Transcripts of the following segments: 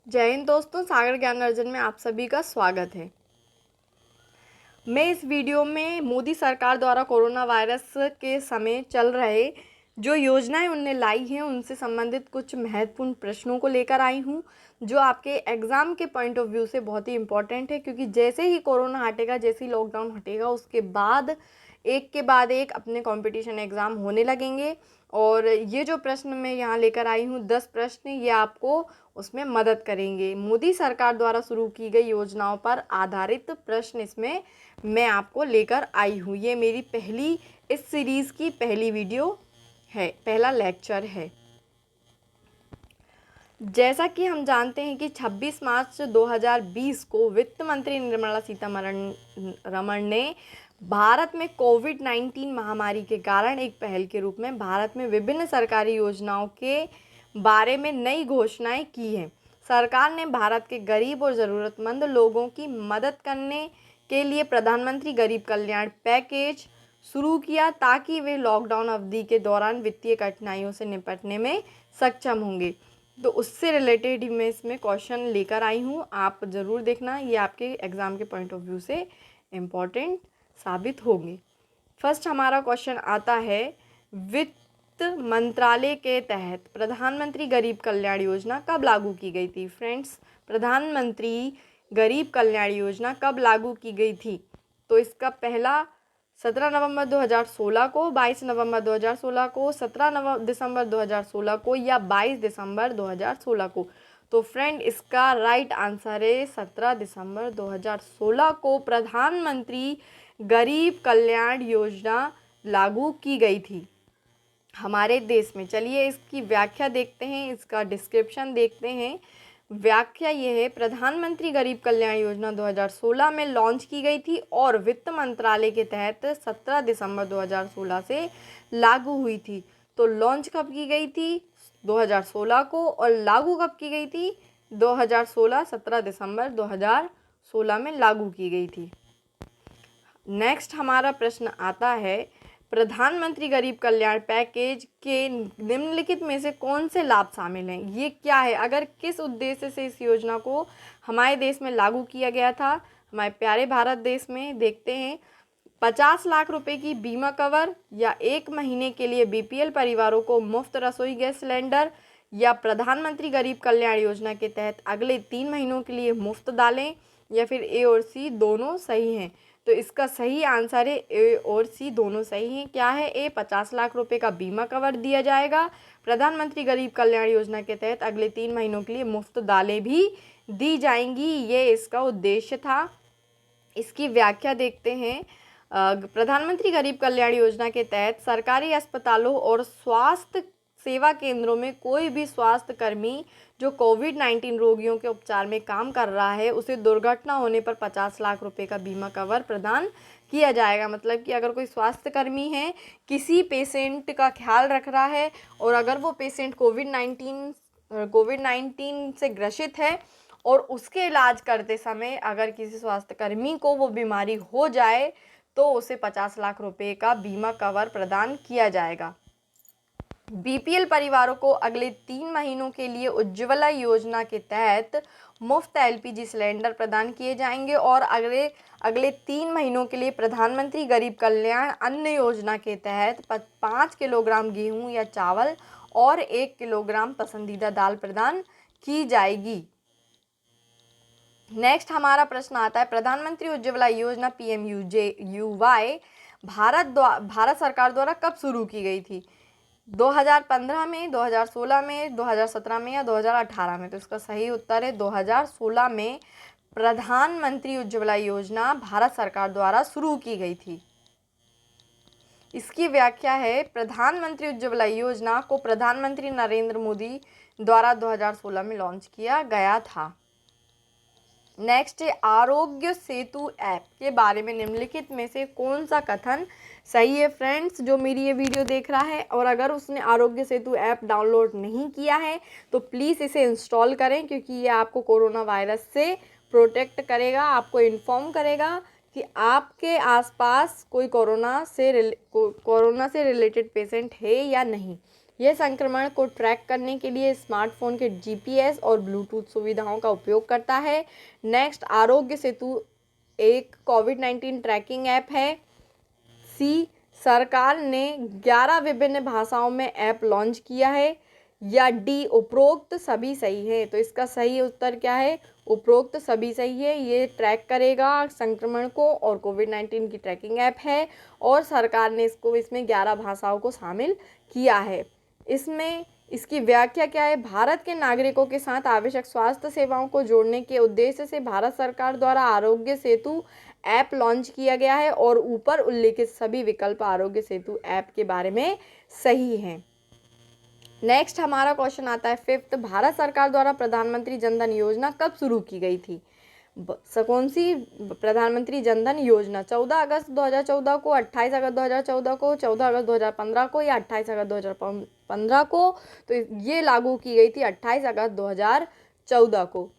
जय हिंद दोस्तों, सागर ज्ञान अर्जन में आप सभी का स्वागत है। मैं इस वीडियो में मोदी सरकार द्वारा कोरोना वायरस के समय चल रहे जो योजनाएं उनने लाई हैं उनसे संबंधित कुछ महत्वपूर्ण प्रश्नों को लेकर आई हूं, जो आपके एग्ज़ाम के पॉइंट ऑफ व्यू से बहुत ही इम्पोर्टेंट है। क्योंकि जैसे ही कोरोना हटेगा, जैसे ही लॉकडाउन हटेगा, उसके बाद एक अपने कंपटीशन एग्ज़ाम होने लगेंगे। और ये जो प्रश्न मैं यहाँ लेकर आई हूँ 10 प्रश्न, ये आपको उसमें मदद करेंगे। मोदी सरकार द्वारा शुरू की गई योजनाओं पर आधारित प्रश्न इसमें मैं आपको लेकर आई हूँ। ये मेरी इस सीरीज़ की पहली वीडियो है, पहला लेक्चर है। जैसा कि हम जानते हैं कि 26 मार्च 2020 को वित्त मंत्री निर्मला सीतारमण ने भारत में कोविड-19 महामारी के कारण एक पहल के रूप में भारत में विभिन्न सरकारी योजनाओं के बारे में नई घोषणाएं की हैं। सरकार ने भारत के गरीब और ज़रूरतमंद लोगों की मदद करने के लिए प्रधानमंत्री गरीब कल्याण पैकेज शुरू किया, ताकि वे लॉकडाउन अवधि के दौरान वित्तीय कठिनाइयों से निपटने में सक्षम होंगे। तो उससे रिलेटेड ही मैं इसमें क्वेश्चन लेकर आई हूँ, आप ज़रूर देखना, ये आपके एग्ज़ाम के पॉइंट ऑफ व्यू से इम्पॉर्टेंट साबित होंगे। फर्स्ट हमारा क्वेश्चन आता है, वित्त मंत्रालय के तहत प्रधानमंत्री गरीब कल्याण योजना कब लागू की गई थी? फ्रेंड्स, प्रधानमंत्री गरीब कल्याण योजना कब लागू की गई थी? तो इसका पहला 17 नवंबर 2016 को, 22 नवंबर 2016 को, 17 दिसंबर 2016 को या 22 दिसंबर 2016 को। तो फ्रेंड, इसका राइट आंसर है 17 दिसंबर 2016 को प्रधानमंत्री गरीब कल्याण योजना लागू की गई थी हमारे देश में। चलिए इसकी व्याख्या देखते हैं, इसका डिस्क्रिप्शन देखते हैं। व्याख्या ये है, प्रधानमंत्री गरीब कल्याण योजना 2016 में लॉन्च की गई थी और वित्त मंत्रालय के तहत 17 दिसंबर 2016 से लागू हुई थी। तो लॉन्च कब की गई थी? 2016 को। और लागू कब की गई थी? 2016, 17 दिसंबर 2016 में लागू की गई थी। नेक्स्ट हमारा प्रश्न आता है, प्रधानमंत्री गरीब कल्याण पैकेज के निम्नलिखित में से कौन से लाभ शामिल हैं? ये क्या है? अगर किस उद्देश्य से इस योजना को हमारे देश में लागू किया गया था, हमारे प्यारे भारत देश में, देखते हैं। 50 लाख रुपए की बीमा कवर, या 1 महीने के लिए बीपीएल परिवारों को मुफ्त रसोई गैस सिलेंडर, या प्रधानमंत्री गरीब कल्याण योजना के तहत अगले 3 महीनों के लिए मुफ्त दालें, या फिर ए और सी दोनों सही हैं। तो इसका सही आंसर है ए और सी दोनों सही हैं। क्या है? ए, 50 लाख रुपए का बीमा कवर दिया जाएगा। प्रधानमंत्री गरीब कल्याण योजना के तहत अगले 3 महीनों के लिए मुफ्त दालें भी दी जाएंगी, ये इसका उद्देश्य था। इसकी व्याख्या देखते हैं। प्रधानमंत्री गरीब कल्याण योजना के तहत सरकारी अस्पतालों और स्वास्थ्य सेवा केंद्रों में कोई भी स्वास्थ्य कर्मी जो कोविड-19 रोगियों के उपचार में काम कर रहा है, उसे दुर्घटना होने पर 50 लाख रुपए का बीमा कवर प्रदान किया जाएगा। मतलब कि अगर कोई स्वास्थ्य कर्मी है, किसी पेशेंट का ख्याल रख रहा है, और अगर वो पेशेंट कोविड-19 से ग्रसित है और उसके इलाज करते समय अगर किसी स्वास्थ्य कर्मी को वो बीमारी हो जाए, तो उसे 50 लाख रुपए का बीमा कवर प्रदान किया जाएगा। बीपीएल परिवारों को अगले 3 महीनों के लिए उज्ज्वला योजना के तहत मुफ्त एलपीजी सिलेंडर प्रदान किए जाएंगे, और अगले 3 महीनों के लिए प्रधानमंत्री गरीब कल्याण अन्न योजना के तहत 5 किलोग्राम गेहूं या चावल और 1 किलोग्राम पसंदीदा दाल प्रदान की जाएगी। नेक्स्ट हमारा प्रश्न आता है, प्रधानमंत्री उज्ज्वला योजना PMUJ भारत सरकार द्वारा कब शुरू की गई थी? 2015 में, 2016 में, 2017 में या 2018 में? तो इसका सही उत्तर है 2016 में प्रधानमंत्री उज्ज्वला योजना भारत सरकार द्वारा शुरू की गई थी। इसकी व्याख्या है, प्रधानमंत्री उज्ज्वला योजना को प्रधानमंत्री नरेंद्र मोदी द्वारा 2016 में लॉन्च किया गया था। नेक्स्ट है, आरोग्य सेतु ऐप के बारे में निम्नलिखित में से कौन सा कथन सही है? फ्रेंड्स, जो मेरी ये वीडियो देख रहा है और अगर उसने आरोग्य सेतु ऐप डाउनलोड नहीं किया है, तो प्लीज़ इसे इंस्टॉल करें, क्योंकि ये आपको कोरोना वायरस से प्रोटेक्ट करेगा, आपको इन्फॉर्म करेगा कि आपके आसपास कोई कोरोना से रिलेटेड पेशेंट है या नहीं। यह संक्रमण को ट्रैक करने के लिए स्मार्टफोन के GPS और ब्लूटूथ सुविधाओं का उपयोग करता है। नेक्स्ट, आरोग्य सेतु एक कोविड-19 ट्रैकिंग ऐप है। सी, सरकार ने 11 विभिन्न भाषाओं में ऐप लॉन्च किया है। या डी, उपरोक्त सभी सही है। तो इसका सही उत्तर क्या है? उपरोक्त सभी सही है। ये ट्रैक करेगा संक्रमण को और कोविड-19 की ट्रैकिंग ऐप है और सरकार ने इसमें 11 भाषाओं को शामिल किया है। इसमें इसकी व्याख्या क्या है? भारत के नागरिकों के साथ आवश्यक स्वास्थ्य सेवाओं को जोड़ने के उद्देश्य से भारत सरकार द्वारा आरोग्य सेतु ऐप लॉन्च किया गया है और ऊपर उल्लेखित सभी विकल्प आरोग्य सेतु ऐप के बारे में सही हैं। नेक्स्ट हमारा क्वेश्चन आता है 5th, भारत सरकार द्वारा प्रधानमंत्री जनधन योजना कब शुरू की गई थी? कौन सी प्रधानमंत्री जनधन योजना? 14 अगस्त 2014 को, 28 अगस्त 2014 को, 14 अगस्त 2015 को या 28 अगस्त 2015 को? तो ये लागू की गई थी 28 अगस्त 2014 को।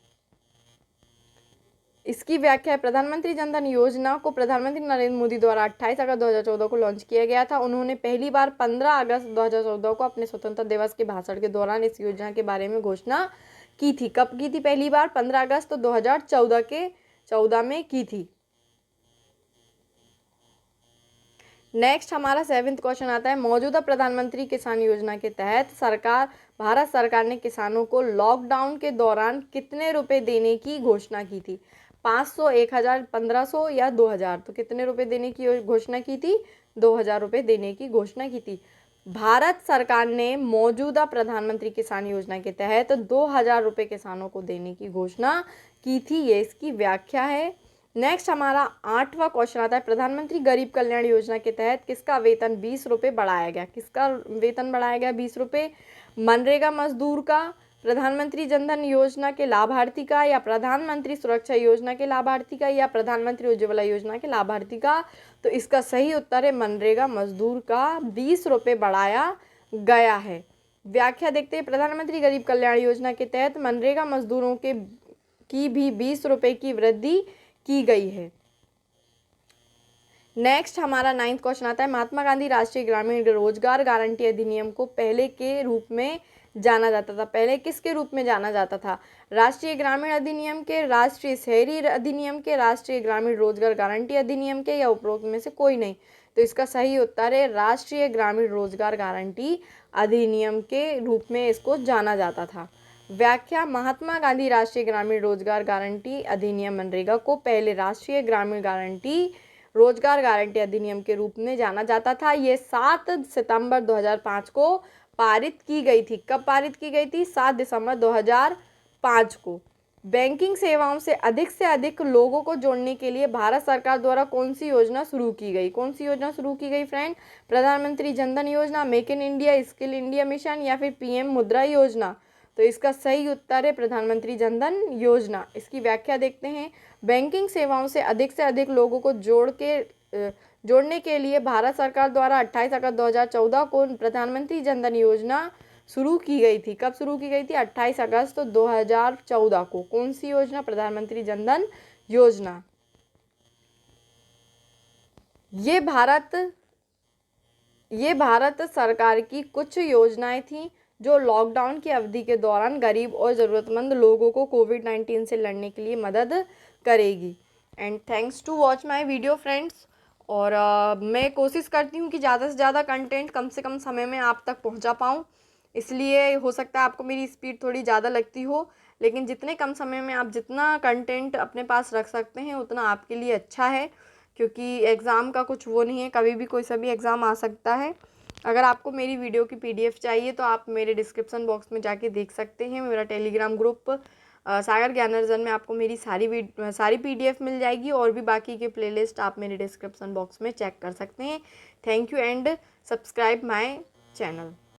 इसकी व्याख्या है, प्रधानमंत्री जनधन योजना को प्रधानमंत्री नरेंद्र मोदी द्वारा 28 अगस्त 2014 को लॉन्च किया गया था। उन्होंने पहली बार 15 अगस्त 2014 को अपने स्वतंत्रता दिवस के भाषण के दौरान इस योजना के बारे में घोषणा की थी। कब की थी पहली बार? 15 अगस्त 2014 में की थी। नेक्स्ट हमारा 7th क्वेश्चन आता है, मौजूदा प्रधानमंत्री किसान योजना के तहत भारत सरकार ने किसानों को लॉकडाउन के दौरान कितने रुपए देने की घोषणा की थी? 500, 1000, 1500 या 2000? तो कितने रुपए देने की घोषणा की थी? 2000 रुपये देने की घोषणा की थी। भारत सरकार ने मौजूदा प्रधानमंत्री किसान योजना के तहत 2000 रुपये किसानों को देने की घोषणा की थी। ये इसकी व्याख्या है। नेक्स्ट हमारा 8वां क्वेश्चन आता है, प्रधानमंत्री गरीब कल्याण योजना के तहत किसका वेतन 20 रुपये बढ़ाया गया? किसका वेतन बढ़ाया गया 20 रुपये? मनरेगा मजदूर का, प्रधानमंत्री जनधन योजना के लाभार्थी का, या प्रधानमंत्री सुरक्षा योजना के लाभार्थी का, या प्रधानमंत्री उज्ज्वला योजना के लाभार्थी का? तो इसका सही उत्तर है मनरेगा मजदूर का 20 रुपये बढ़ाया गया है। व्याख्या देखते हैं, प्रधानमंत्री गरीब कल्याण योजना के तहत मनरेगा मजदूरों की भी 20 रुपये की वृद्धि की गई है। नेक्स्ट हमारा 9th क्वेश्चन आता है, महात्मा गांधी राष्ट्रीय ग्रामीण रोजगार गारंटी अधिनियम को पहले के रूप में जाना जाता था? पहले किसके रूप में जाना जाता था? राष्ट्रीय ग्रामीण अधिनियम के, राष्ट्रीय शहरी अधिनियम के, राष्ट्रीय ग्रामीण रोजगार गारंटी अधिनियम के, या उपरोक्त में से कोई नहीं? तो इसका सही उत्तर है राष्ट्रीय ग्रामीण रोजगार गारंटी अधिनियम के रूप में इसको जाना जाता था। व्याख्या, महात्मा गांधी राष्ट्रीय ग्रामीण रोजगार गारंटी अधिनियम मनरेगा को पहले राष्ट्रीय ग्रामीण रोजगार गारंटी अधिनियम के रूप में जाना जाता था। ये 7 सितंबर 2005 को पारित की गई थी। कब पारित की गई थी? 7 दिसंबर 2005 को। बैंकिंग सेवाओं से अधिक लोगों को जोड़ने के लिए भारत सरकार द्वारा कौन सी योजना शुरू की गई? कौन सी योजना शुरू की गई फ्रेंड? प्रधानमंत्री जनधन योजना, make in India, skill India mission, या फिर PM मुद्रा योजना? तो इसका सही उत्तर है प्रधानमंत्री जनधन योजना। इसकी व्याख्या देखते हैं, बैंकिंग सेवाओं से अधिक लोगों को जोड़ने के लिए भारत सरकार द्वारा 28 अगस्त 2014 को प्रधानमंत्री जनधन योजना शुरू की गई थी। कब शुरू की गई थी? 28 अगस्त 2014 को। कौन सी योजना? प्रधानमंत्री जनधन योजना। ये भारत सरकार की कुछ योजनाएं थी जो लॉकडाउन की अवधि के दौरान गरीब और ज़रूरतमंद लोगों को कोविड-19 से लड़ने के लिए मदद करेगी। And thanks to watch my video friends. और मैं कोशिश करती हूँ कि ज़्यादा से ज़्यादा कंटेंट कम से कम समय में आप तक पहुँचा पाऊँ, इसलिए हो सकता है आपको मेरी स्पीड थोड़ी ज़्यादा लगती हो, लेकिन जितने कम समय में आप जितना कंटेंट अपने पास रख सकते हैं उतना आपके लिए अच्छा है, क्योंकि एग्ज़ाम का कुछ वो नहीं है, कभी भी कोई सा भी एग्ज़ाम आ सकता है। अगर आपको मेरी वीडियो की PDF चाहिए तो आप मेरे डिस्क्रिप्शन बॉक्स में जाके देख सकते हैं। मेरा टेलीग्राम ग्रुप सागर ज्ञानार्जन में आपको मेरी सारी PDF मिल जाएगी, और भी बाकी के प्लेलिस्ट आप मेरे डिस्क्रिप्शन बॉक्स में चेक कर सकते हैं। Thank you and subscribe my channel.